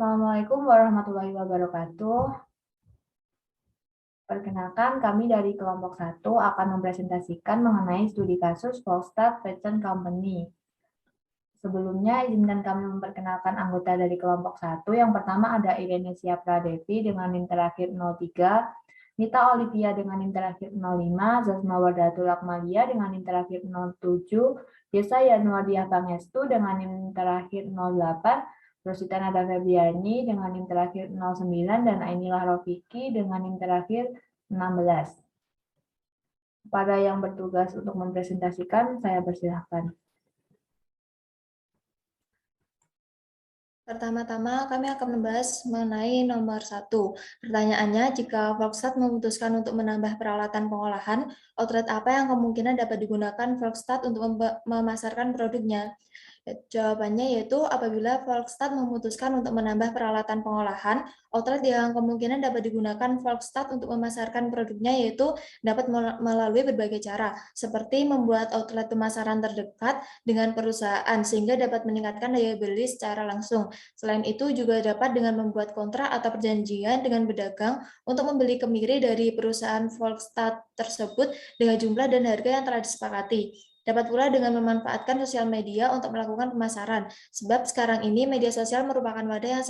Assalamualaikum warahmatullahi wabarakatuh. Perkenalkan, kami dari kelompok 1 akan mempresentasikan mengenai studi kasus Volkswagen Fashion Company. Sebelumnya, izinkan kami memperkenalkan anggota dari kelompok 1. Yang pertama ada Irenesia Pradevi dengan NIM terakhir 03, Nita Olivia dengan NIM terakhir 05, Zazma Wardatul Akmalia dengan NIM terakhir 07, Desa Yanuardiah Pangestu dengan NIM terakhir 08, Rosita Nada Febriani dengan NIM terakhir 09, dan Ainilah Rofiki dengan NIM terakhir 16. Kepada yang bertugas untuk mempresentasikan, saya persilahkan. Pertama-tama, kami akan membahas mengenai nomor 1. Pertanyaannya, jika Volkswagen memutuskan untuk menambah peralatan pengolahan, outlet apa yang kemungkinan dapat digunakan Volkswagen untuk memasarkan produknya? Jawabannya yaitu apabila Volkswagen memutuskan untuk menambah peralatan pengolahan, outlet yang kemungkinan dapat digunakan Volkswagen untuk memasarkan produknya yaitu dapat melalui berbagai cara, seperti membuat outlet pemasaran terdekat dengan perusahaan sehingga dapat meningkatkan daya beli secara langsung. Selain itu juga dapat dengan membuat kontrak atau perjanjian dengan pedagang untuk membeli kemiri dari perusahaan Volkswagen tersebut dengan jumlah dan harga yang telah disepakati. Dapat pula dengan memanfaatkan sosial media untuk melakukan pemasaran, sebab sekarang ini media sosial merupakan wadah yang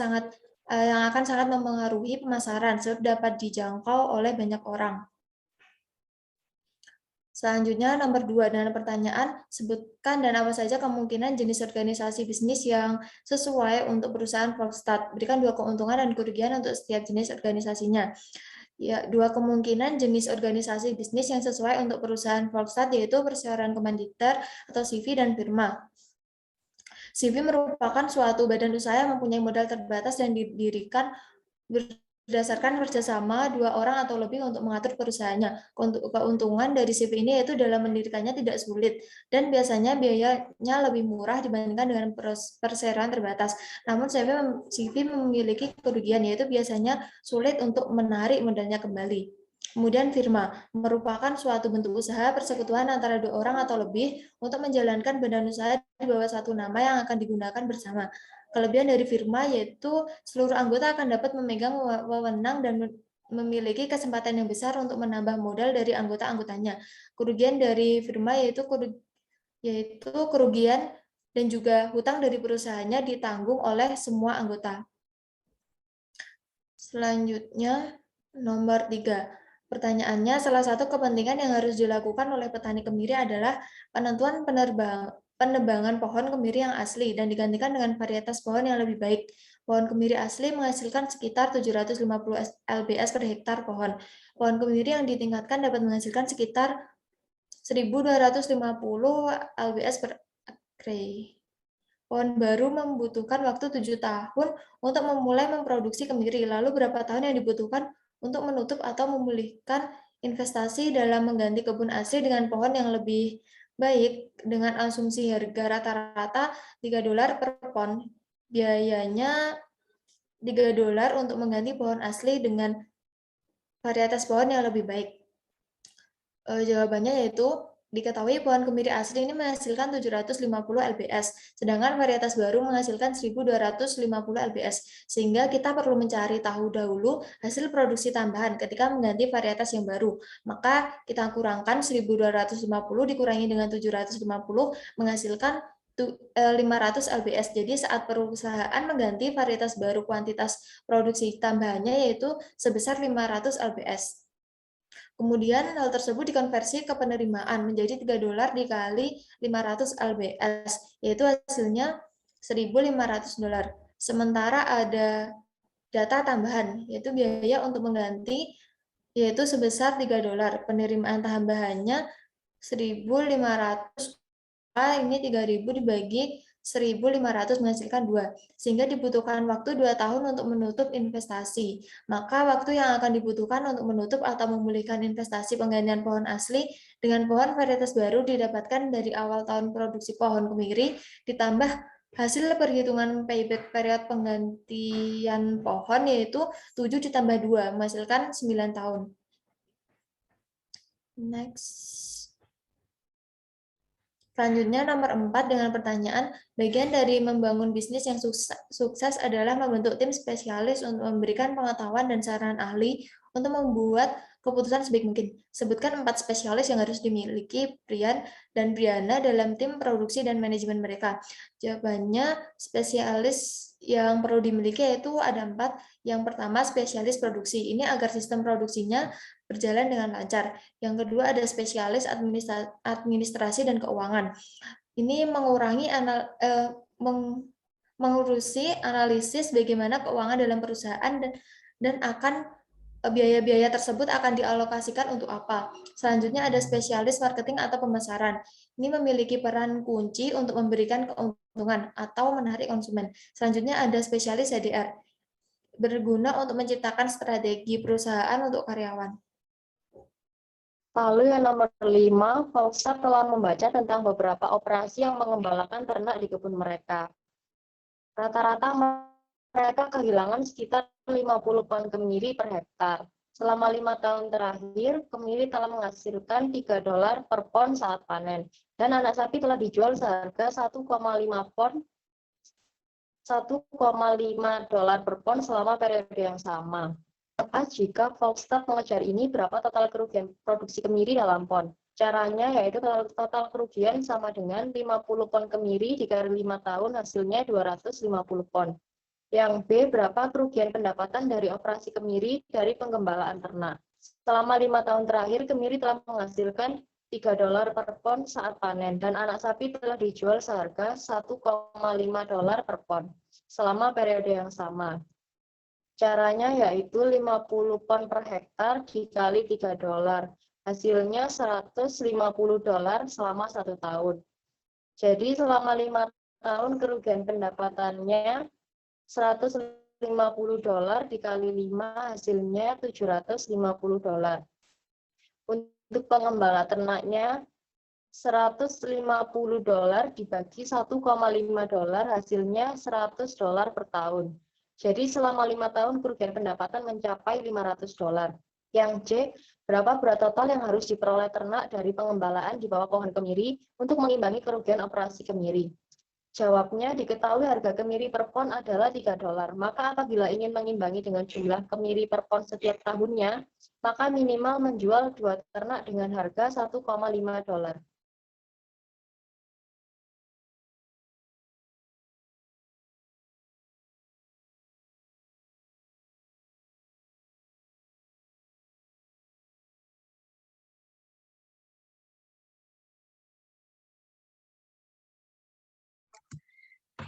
akan sangat mempengaruhi pemasaran, sebab dapat dijangkau oleh banyak orang. Selanjutnya, nomor 2 dengan pertanyaan, sebutkan dan apa saja kemungkinan jenis organisasi bisnis yang sesuai untuk perusahaan Volkswagen. Berikan 2 keuntungan dan kerugian untuk setiap jenis organisasinya. Ya, 2 kemungkinan jenis organisasi bisnis yang sesuai untuk perusahaan Volkswagen yaitu perseroan komanditer atau CV dan firma. CV merupakan suatu badan usaha yang mempunyai modal terbatas dan didirikan berdasarkan kerjasama 2 orang atau lebih untuk mengatur perusahaannya. Keuntungan dari CV ini yaitu dalam mendirikannya tidak sulit dan biasanya biayanya lebih murah dibandingkan dengan perseroan terbatas. Namun CV memiliki kerugian yaitu biasanya sulit untuk menarik modalnya kembali. Kemudian firma merupakan suatu bentuk usaha persekutuan antara 2 orang atau lebih untuk menjalankan badan usaha di bawah satu nama yang akan digunakan bersama. Kelebihan dari firma yaitu seluruh anggota akan dapat memegang wewenang dan memiliki kesempatan yang besar untuk menambah modal dari anggota-anggotanya. Kerugian dari firma yaitu kerugian dan juga hutang dari perusahaannya ditanggung oleh semua anggota. Selanjutnya, nomor 3. Pertanyaannya, salah satu kepentingan yang harus dilakukan oleh petani kemiri adalah penentuan penebangan pohon kemiri yang asli dan digantikan dengan varietas pohon yang lebih baik. Pohon kemiri asli menghasilkan sekitar 750 lbs per hektar pohon. Pohon kemiri yang ditingkatkan dapat menghasilkan sekitar 1.250 lbs per acre. Pohon baru membutuhkan waktu 7 tahun untuk memulai memproduksi kemiri. Lalu berapa tahun yang dibutuhkan untuk menutup atau memulihkan investasi dalam mengganti kebun asli dengan pohon yang lebih baik dengan asumsi harga rata-rata $3 per pon. Biayanya $3 untuk mengganti pohon asli dengan varietas pohon yang lebih baik. Jawabannya yaitu diketahui pohon kemiri asli ini menghasilkan 750 lbs, sedangkan varietas baru menghasilkan 1.250 lbs, sehingga kita perlu mencari tahu dahulu hasil produksi tambahan ketika mengganti varietas yang baru. Maka kita kurangkan 1.250 dikurangi dengan 750 menghasilkan 500 lbs. Jadi saat perusahaan mengganti varietas baru, kuantitas produksi tambahannya yaitu sebesar 500 lbs. Kemudian hal tersebut dikonversi ke penerimaan menjadi $3 dikali 500 lbs, yaitu hasilnya $1.500. Sementara ada data tambahan, yaitu biaya untuk mengganti, yaitu sebesar $3. Penerimaan tambahannya 1.500, ini 3.000 dibagi 1.500 menghasilkan 2, sehingga dibutuhkan waktu 2 tahun untuk menutup investasi. Maka waktu yang akan dibutuhkan untuk menutup atau memulihkan investasi penggantian pohon asli dengan pohon varietas baru didapatkan dari awal tahun produksi pohon kemiri, ditambah hasil perhitungan payback period penggantian pohon yaitu 7 ditambah 2, menghasilkan 9 tahun. Next. Selanjutnya nomor 4 dengan pertanyaan, bagian dari membangun bisnis yang sukses adalah membentuk tim spesialis untuk memberikan pengetahuan dan saran ahli untuk membuat keputusan sebaik mungkin. Sebutkan 4 spesialis yang harus dimiliki Brian dan Briana dalam tim produksi dan manajemen mereka. Jawabannya spesialis yang perlu dimiliki yaitu ada 4. Yang pertama spesialis produksi. Ini agar sistem produksinya berjalan dengan lancar. Yang kedua ada spesialis administrasi dan keuangan. Ini mengurusi analisis bagaimana keuangan dalam perusahaan dan akan biaya-biaya tersebut akan dialokasikan untuk apa. Selanjutnya ada spesialis marketing atau pemasaran. Ini memiliki peran kunci untuk memberikan keuntungan atau menarik konsumen. Selanjutnya ada spesialis HDR, berguna untuk menciptakan strategi perusahaan untuk karyawan. Lalu yang nomor 5, Volkswagen telah membaca tentang beberapa operasi yang mengembalakan ternak di kebun mereka. Rata-rata mereka kehilangan sekitar 50 pon kemiri per hektar. Selama 5 tahun terakhir, kemiri telah menghasilkan $3 per pon saat panen, dan anak sapi telah dijual seharga 1,5 $1,5 per pon selama periode yang sama. Jika Volkswagen mengejar ini, berapa total kerugian produksi kemiri dalam pon? Caranya yaitu total kerugian sama dengan 50 pon kemiri dikali 5 tahun, hasilnya 250 pon. Yang B, berapa kerugian pendapatan dari operasi kemiri dari penggembalaan ternak? Selama 5 tahun terakhir, kemiri telah menghasilkan $3 per pon saat panen, dan anak sapi telah dijual seharga $1,5 per pon selama periode yang sama. Caranya yaitu 50 pon per hektar dikali $3. Hasilnya $150 selama 1 tahun. Jadi selama 5 tahun kerugian pendapatannya $150 dikali 5, hasilnya $750. Untuk pengembala ternaknya $150 dibagi $1,5, hasilnya $100 per tahun. Jadi selama 5 tahun kerugian pendapatan mencapai $500. Yang C, berapa berat total yang harus diperoleh ternak dari pengembalaan di bawah pohon kemiri untuk mengimbangi kerugian operasi kemiri? Jawabnya, diketahui harga kemiri per pon adalah $3. Maka apabila ingin mengimbangi dengan jumlah kemiri per pon setiap tahunnya, maka minimal menjual 2 ternak dengan harga $1,5.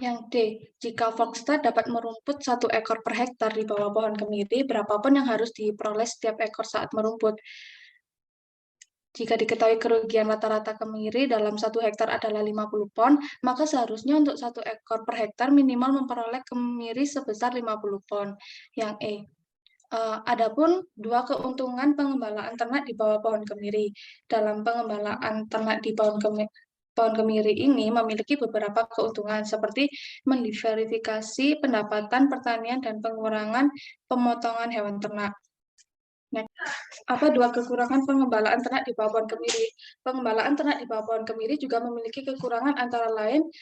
Yang D, jika Volkswagen dapat merumput 1 ekor per hektar di bawah pohon kemiri, berapapun yang harus diperoleh setiap ekor saat merumput. Jika diketahui kerugian rata-rata kemiri dalam 1 hektar adalah 50 pon, maka seharusnya untuk 1 ekor per hektar minimal memperoleh kemiri sebesar 50 pon. Yang E. Adapun 2 keuntungan pengembalaan ternak di bawah pohon kemiri. Dalam pengembalaan ternak di pohon kemiri ini memiliki beberapa keuntungan seperti mendiverifikasi pendapatan pertanian dan pengurangan pemotongan hewan ternak. Nah, apa 2 kekurangan pengembalaan ternak di bawah pohon kemiri? Pengembalaan ternak di bawah pohon kemiri juga memiliki kekurangan antara lain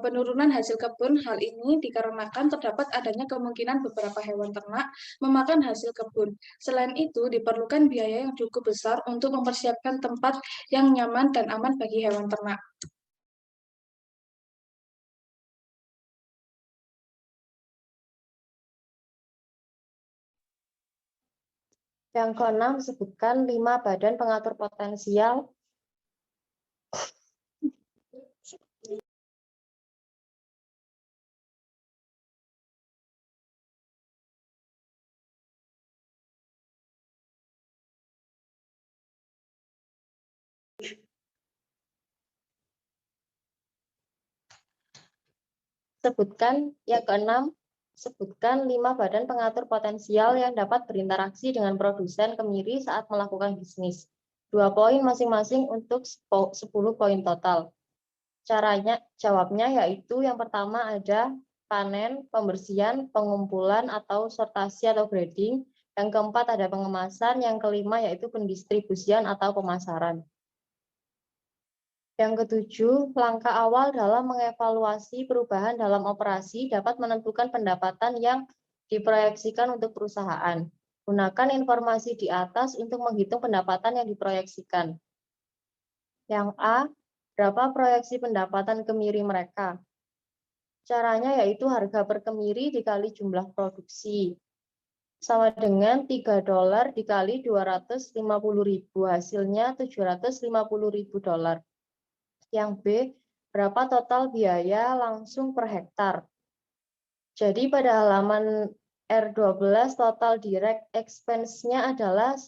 penurunan hasil kebun. Hal ini dikarenakan terdapat adanya kemungkinan beberapa hewan ternak memakan hasil kebun. Selain itu, diperlukan biaya yang cukup besar untuk mempersiapkan tempat yang nyaman dan aman bagi hewan ternak. Yang keenam, sebutkan 5 badan pengatur potensial Sebutkan 5 badan pengatur potensial yang dapat berinteraksi dengan produsen kemiri saat melakukan bisnis. 2 poin masing-masing untuk 10 poin total. Jawabnya yaitu yang pertama ada panen, pembersihan, pengumpulan atau sortasi atau grading. Yang keempat ada pengemasan, yang kelima yaitu pendistribusian atau pemasaran. Yang ketujuh, langkah awal dalam mengevaluasi perubahan dalam operasi dapat menentukan pendapatan yang diproyeksikan untuk perusahaan. Gunakan informasi di atas untuk menghitung pendapatan yang diproyeksikan. Yang A, berapa proyeksi pendapatan kemiri mereka? Caranya yaitu harga per kemiri dikali jumlah produksi. Sama dengan $3 dikali 250.000, hasilnya $750.000. Yang B, berapa total biaya langsung per hektar? Jadi pada halaman R12 total direct expense-nya adalah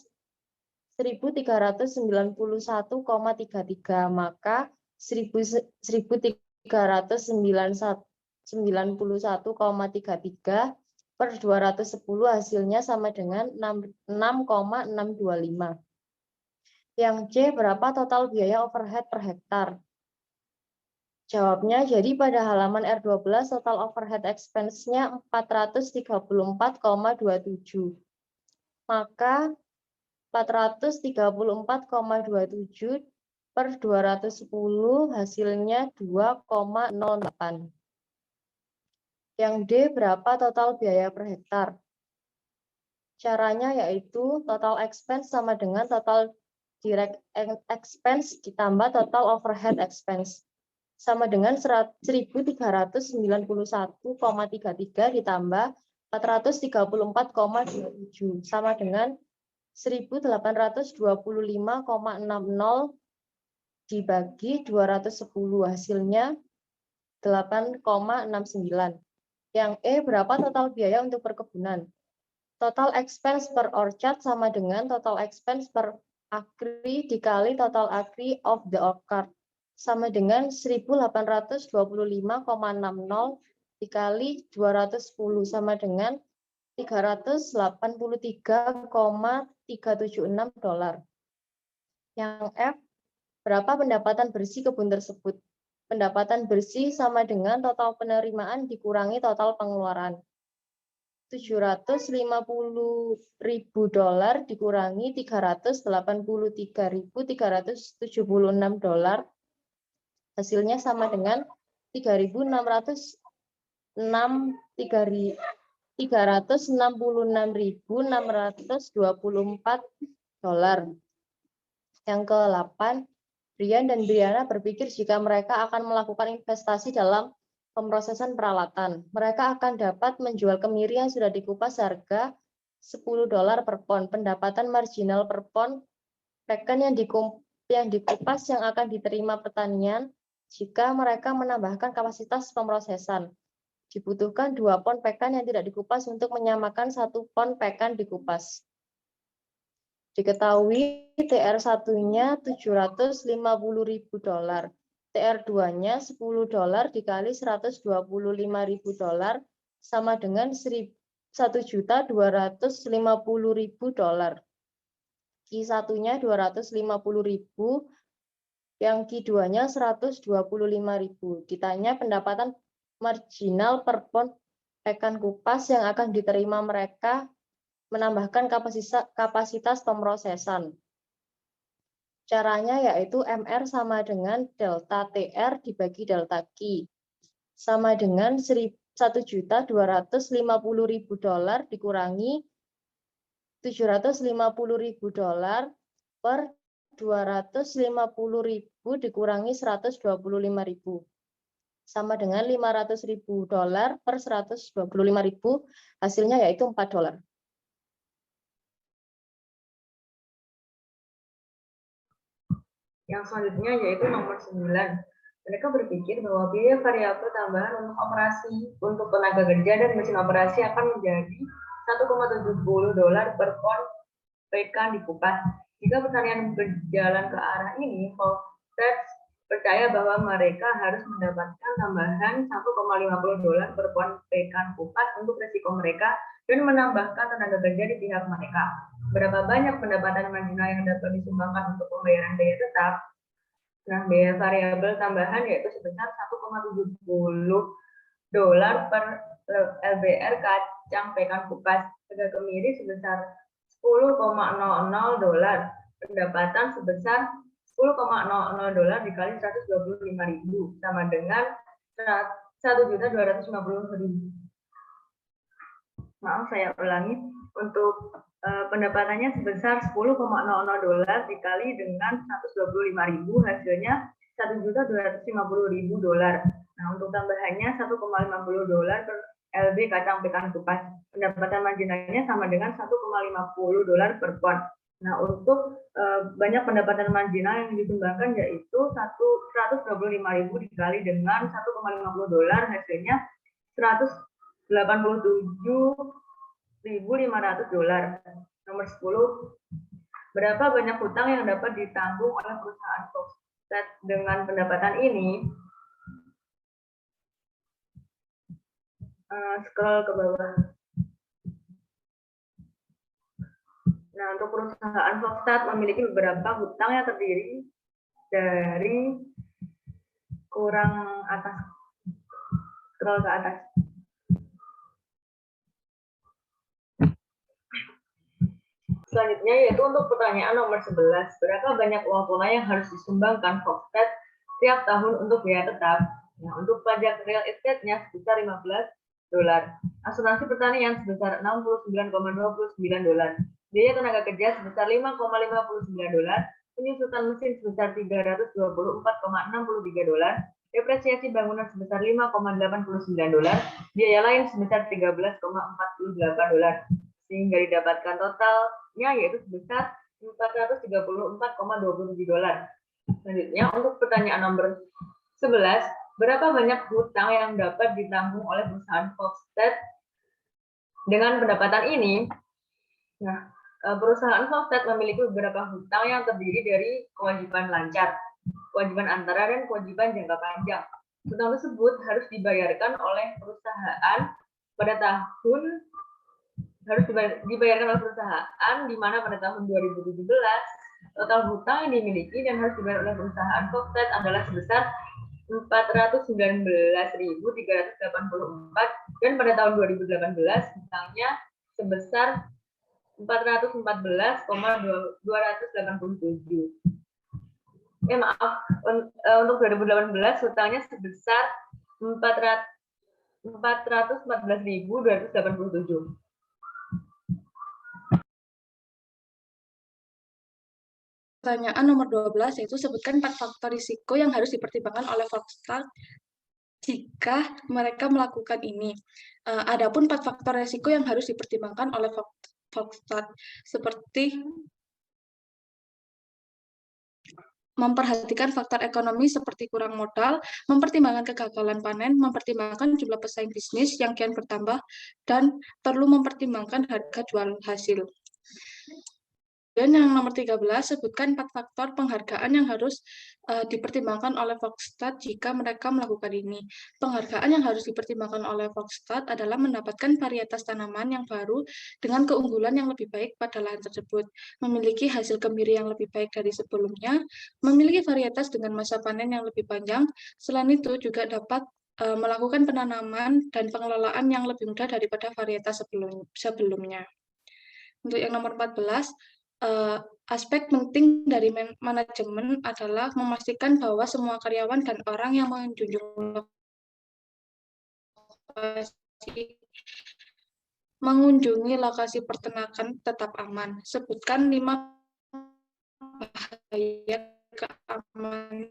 1.391,33, maka 1.391,33 per 210 hasilnya sama dengan 6,625. Yang C, berapa total biaya overhead per hektar? Jawabnya, jadi pada halaman R12 total overhead expense-nya 434,27. Maka 434,27 per 210 hasilnya 2,08. Yang D, berapa total biaya per hektar? Caranya yaitu total expense sama dengan total direct expense ditambah total overhead expense. Sama dengan 1.391,33 ditambah 434,27 sama dengan 1.825,60 dibagi 210 hasilnya 8,69. Yang E, berapa total biaya untuk perkebunan? Total expense per orchard sama dengan total expense per acre dikali total acre of the orchard sama dengan 1.825,60 dikali 210 sama dengan $383,376. Yang F, berapa pendapatan bersih kebun tersebut? Pendapatan bersih sama dengan total penerimaan dikurangi total pengeluaran. $750.000 dikurangi $383.376. Hasilnya sama dengan $366.624. Yang ke-8, Brian dan Brianna berpikir jika mereka akan melakukan investasi dalam pemrosesan peralatan, mereka akan dapat menjual kemiri yang sudah dikupas harga $10 per pon. Pendapatan marginal per pon pekan yang dikupas yang akan diterima pertanian jika mereka menambahkan kapasitas pemrosesan. Dibutuhkan 2 pon pekan yang tidak dikupas untuk menyamakan 1 pon pekan dikupas. Diketahui TR1-nya $750.000, TR2-nya $10 dikali $125.000 sama dengan $1.250.000. Q1-nya 250.000, yang Q2-nya 125.000. Ditanya pendapatan marginal per pon pekan kupas yang akan diterima mereka menambahkan kapasitas pemrosesan. Caranya yaitu MR sama dengan delta TR dibagi delta Q. Sama dengan $1.250.000 dikurangi $750.000 per 250.000 dikurangi 125.000. Sama dengan $500.000 per 125.000, hasilnya yaitu $4. Yang selanjutnya yaitu nomor 9. Mereka berpikir bahwa biaya variabel tambahan untuk operasi untuk tenaga kerja dan mesin operasi akan menjadi $1,70 per pon pekan dikupas. Jika pertanian berjalan ke arah ini, Volkswagen percaya bahwa mereka harus mendapatkan tambahan $1,50 per pon pekan kupas untuk risiko mereka dan menambahkan tenaga kerja di pihak mereka. Berapa banyak pendapatan marginal yang dapat disumbangkan untuk pembayaran biaya tetap? Nah, biaya variabel tambahan yaitu sebesar $1,70 per LBR kacang pekan kupas. Harga kemiri sebesar $10,00. Pendapatan sebesar $10,00 dikali 125.000 sama dengan 1.250.000. Maaf, saya ulangi. Untuk pendapatannya sebesar $10,00 dikali dengan 125.000, hasilnya $1.250.000. Nah, untuk tambahannya $1,50 per LB kacang pekan kupas. Pendapatan marginalnya sama dengan $1,50 per pon. Nah, untuk banyak pendapatan marginal yang disumbangkan yaitu 125.000 dikali dengan $1,50, hasilnya $187.500. Nomor 10, berapa banyak hutang yang dapat ditanggung oleh perusahaan Foxtrot dengan pendapatan ini? Scroll ke bawah. Nah, untuk perusahaan Foxtrot memiliki beberapa hutang yang terdiri dari kurang atas. Scroll ke atas. Selanjutnya yaitu untuk pertanyaan nomor 11. Berapa banyak uang tunai yang harus disumbangkan Foxtrot tiap tahun untuk biaya tetap? Nah, untuk pajak real estate-nya sebesar $15. Asuransi pertanian sebesar $69,29. Biaya tenaga kerja sebesar $5,59. Penyusutan mesin sebesar $324,63. Depresiasi bangunan sebesar $5,89. Biaya lain sebesar $13,48. Sehingga didapatkan totalnya yaitu sebesar $434,27. Selanjutnya untuk pertanyaan nomor 11, berapa banyak hutang yang dapat ditanggung oleh perusahaan Foxtrot dengan pendapatan ini? Nah, perusahaan Foxtrot memiliki beberapa hutang yang terdiri dari kewajiban lancar, kewajiban antara, dan kewajiban jangka panjang. Hutang tersebut harus dibayarkan oleh perusahaan pada tahun di mana pada tahun 2017 total hutang yang dimiliki dan harus dibayar oleh perusahaan Foxtrot adalah sebesar $419.384 dan pada tahun 2018 hutangnya sebesar $414,287. Untuk 2018 hutangnya sebesar $414.287. Pertanyaan nomor 12 yaitu sebutkan 4 faktor risiko yang harus dipertimbangkan oleh Foxtrot jika mereka melakukan ini. Adapun 4 faktor risiko yang harus dipertimbangkan oleh Foxtrot seperti memperhatikan faktor ekonomi seperti kurang modal, mempertimbangkan kegagalan panen, mempertimbangkan jumlah pesaing bisnis yang kian bertambah, dan perlu mempertimbangkan harga jual hasil. Dan yang nomor 13, sebutkan 4 faktor penghargaan yang harus dipertimbangkan oleh Foxtrot jika mereka melakukan ini. Penghargaan yang harus dipertimbangkan oleh Foxtrot adalah mendapatkan varietas tanaman yang baru dengan keunggulan yang lebih baik pada lahan tersebut, memiliki hasil kemiri yang lebih baik dari sebelumnya, memiliki varietas dengan masa panen yang lebih panjang. Selain itu juga dapat melakukan penanaman dan pengelolaan yang lebih mudah daripada varietas sebelumnya. Untuk yang nomor 14, aspek penting dari manajemen adalah memastikan bahwa semua karyawan dan orang yang mengunjungi lokasi peternakan tetap aman. Sebutkan 5 bahaya keamanan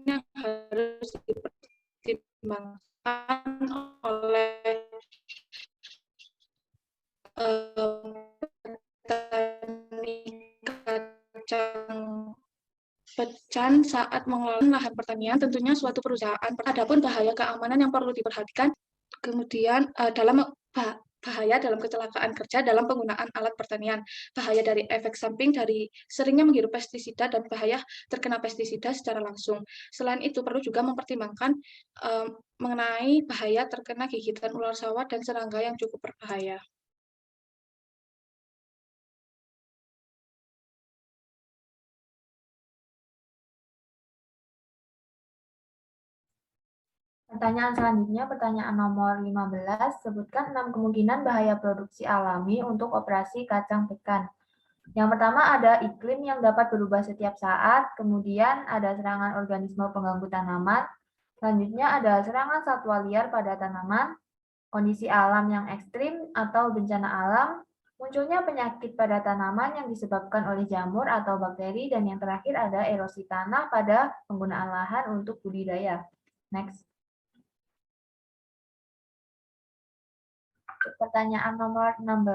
yang harus dipertimbangkan oleh petani kacang pecan saat mengelola lahan pertanian. Tentunya suatu perusahaan. Adapun bahaya keamanan yang perlu diperhatikan, kemudian bahaya dalam kecelakaan kerja dalam penggunaan alat pertanian, bahaya dari efek samping dari seringnya menghirup pestisida, dan bahaya terkena pestisida secara langsung. Selain itu perlu juga mempertimbangkan mengenai bahaya terkena gigitan ular sawah dan serangga yang cukup berbahaya. Pertanyaan selanjutnya, pertanyaan nomor 15, sebutkan 6 kemungkinan bahaya produksi alami untuk operasi kacang pekan. Yang pertama ada iklim yang dapat berubah setiap saat, kemudian ada serangan organisme pengganggu tanaman, selanjutnya ada serangan satwa liar pada tanaman, kondisi alam yang ekstrim atau bencana alam, munculnya penyakit pada tanaman yang disebabkan oleh jamur atau bakteri, dan yang terakhir ada erosi tanah pada penggunaan lahan untuk budidaya. Next. Pertanyaan nomor 16,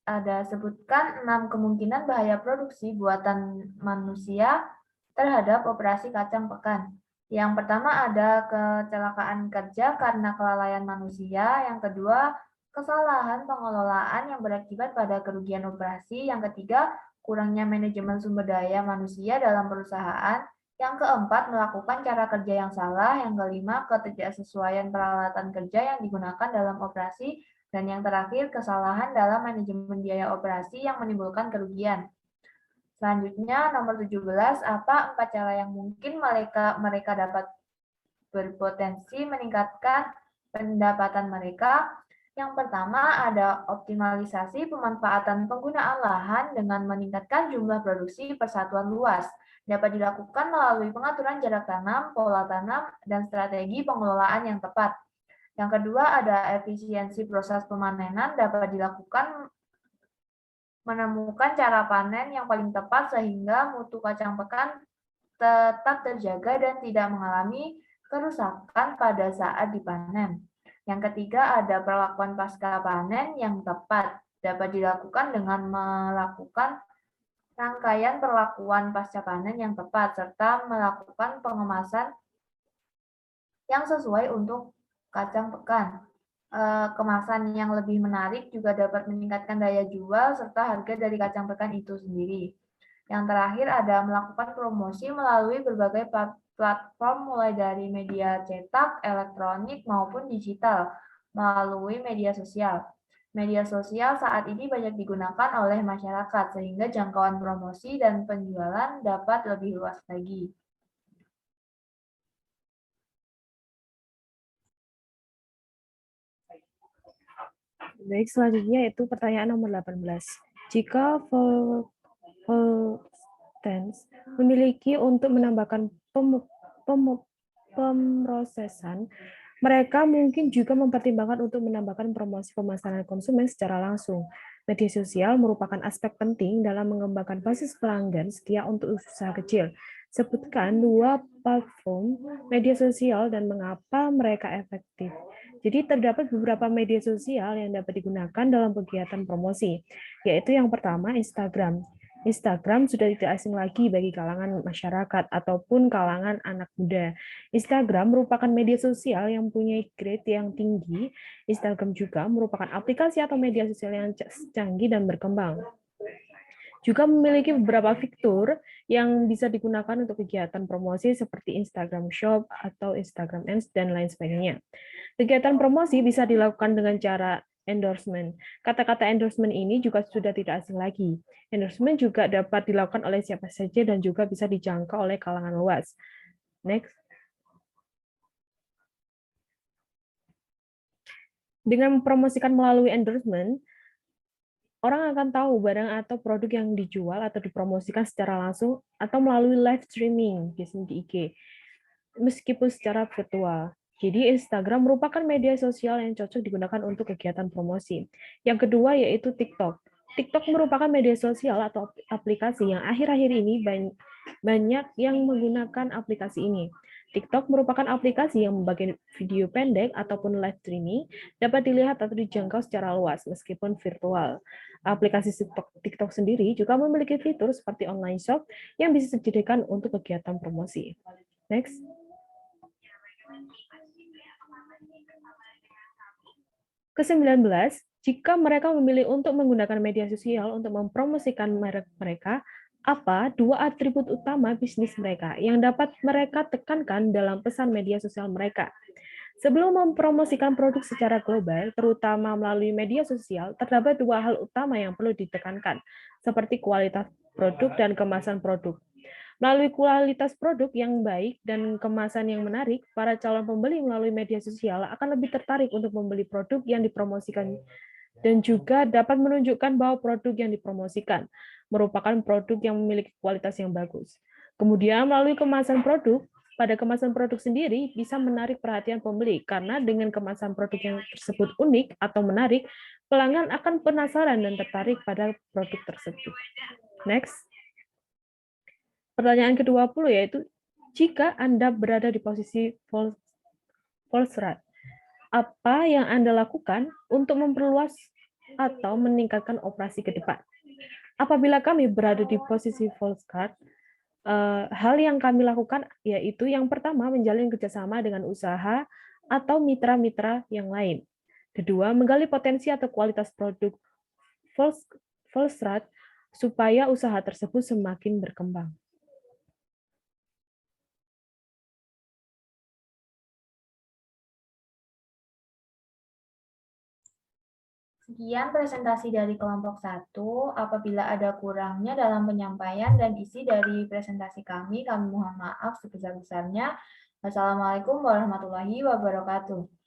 ada sebutkan 6 kemungkinan bahaya produksi buatan manusia terhadap operasi kacang pekan. Yang pertama ada kecelakaan kerja karena kelalaian manusia, yang kedua kesalahan pengelolaan yang berakibat pada kerugian operasi, yang ketiga kurangnya manajemen sumber daya manusia dalam perusahaan, yang keempat melakukan cara kerja yang salah, yang kelima ketidaksesuaian peralatan kerja yang digunakan dalam operasi, dan yang terakhir kesalahan dalam manajemen biaya operasi yang menimbulkan kerugian. Selanjutnya, nomor 17, apa 4 cara yang mungkin mereka dapat berpotensi meningkatkan pendapatan mereka? Yang pertama ada optimalisasi pemanfaatan penggunaan lahan dengan meningkatkan jumlah produksi per satuan luas. Dapat dilakukan melalui pengaturan jarak tanam, pola tanam, dan strategi pengelolaan yang tepat. Yang kedua ada efisiensi proses pemanenan, dapat dilakukan menemukan cara panen yang paling tepat sehingga mutu kacang pekan tetap terjaga dan tidak mengalami kerusakan pada saat dipanen. Yang ketiga ada perlakuan pasca panen yang tepat, dapat dilakukan dengan melakukan rangkaian perlakuan pasca panen yang tepat serta melakukan pengemasan yang sesuai untuk kacang pekan. Kemasan yang lebih menarik juga dapat meningkatkan daya jual serta harga dari kacang pekan itu sendiri. Yang terakhir ada melakukan promosi melalui berbagai platform mulai dari media cetak, elektronik, maupun digital melalui media sosial. Media sosial saat ini banyak digunakan oleh masyarakat sehingga jangkauan promosi dan penjualan dapat lebih luas lagi. Baik, selanjutnya yaitu pertanyaan nomor 18. Jika Voltens memiliki untuk menambahkan pemrosesan, mereka mungkin juga mempertimbangkan untuk menambahkan promosi pemasaran konsumen secara langsung. Media sosial merupakan aspek penting dalam mengembangkan basis pelanggan setia untuk usaha kecil. Sebutkan 2 platform media sosial dan mengapa mereka efektif. Jadi terdapat beberapa media sosial yang dapat digunakan dalam kegiatan promosi, yaitu yang pertama Instagram. Instagram sudah tidak asing lagi bagi kalangan masyarakat ataupun kalangan anak muda. Instagram merupakan media sosial yang punya grade yang tinggi. Instagram juga merupakan aplikasi atau media sosial yang canggih dan berkembang. Juga memiliki beberapa fitur yang bisa digunakan untuk kegiatan promosi seperti Instagram Shop atau Instagram Ads dan lain sebagainya. Kegiatan promosi bisa dilakukan dengan cara endorsement. Kata-kata endorsement ini juga sudah tidak asing lagi. Endorsement juga dapat dilakukan oleh siapa saja dan juga bisa dijangkau oleh kalangan luas. Next. Dengan mempromosikan melalui endorsement, orang akan tahu barang atau produk yang dijual atau dipromosikan secara langsung atau melalui live streaming, biasanya di IG, meskipun secara virtual. Jadi Instagram merupakan media sosial yang cocok digunakan untuk kegiatan promosi. Yang kedua yaitu TikTok. TikTok merupakan media sosial atau aplikasi yang akhir-akhir ini banyak yang menggunakan aplikasi ini. TikTok merupakan aplikasi yang membagi video pendek ataupun live streaming dapat dilihat atau dijangkau secara luas meskipun virtual. Aplikasi TikTok sendiri juga memiliki fitur seperti online shop yang bisa disediakan untuk kegiatan promosi. Next. Ke-19, jika mereka memilih untuk menggunakan media sosial untuk mempromosikan merek mereka, apa 2 atribut utama bisnis mereka yang dapat mereka tekankan dalam pesan media sosial mereka? Sebelum mempromosikan produk secara global, terutama melalui media sosial, terdapat 2 hal utama yang perlu ditekankan, seperti kualitas produk dan kemasan produk. Melalui kualitas produk yang baik dan kemasan yang menarik, para calon pembeli melalui media sosial akan lebih tertarik untuk membeli produk yang dipromosikan dan juga dapat menunjukkan bahwa produk yang dipromosikan merupakan produk yang memiliki kualitas yang bagus. Kemudian melalui kemasan produk, pada kemasan produk sendiri bisa menarik perhatian pembeli karena dengan kemasan produk yang tersebut unik atau menarik, pelanggan akan penasaran dan tertarik pada produk tersebut. Next. Pertanyaan ke-20 yaitu, jika Anda berada di posisi Volkswagen, apa yang Anda lakukan untuk memperluas atau meningkatkan operasi ke depan? Apabila kami berada di posisi Volkswagen, hal yang kami lakukan yaitu yang pertama menjalin kerjasama dengan usaha atau mitra-mitra yang lain. Kedua, menggali potensi atau kualitas produk Volkswagen supaya usaha tersebut semakin berkembang. Sekian presentasi dari kelompok 1. Apabila ada kurangnya dalam penyampaian dan isi dari presentasi kami mohon maaf sebesar-besarnya. Wassalamualaikum warahmatullahi wabarakatuh.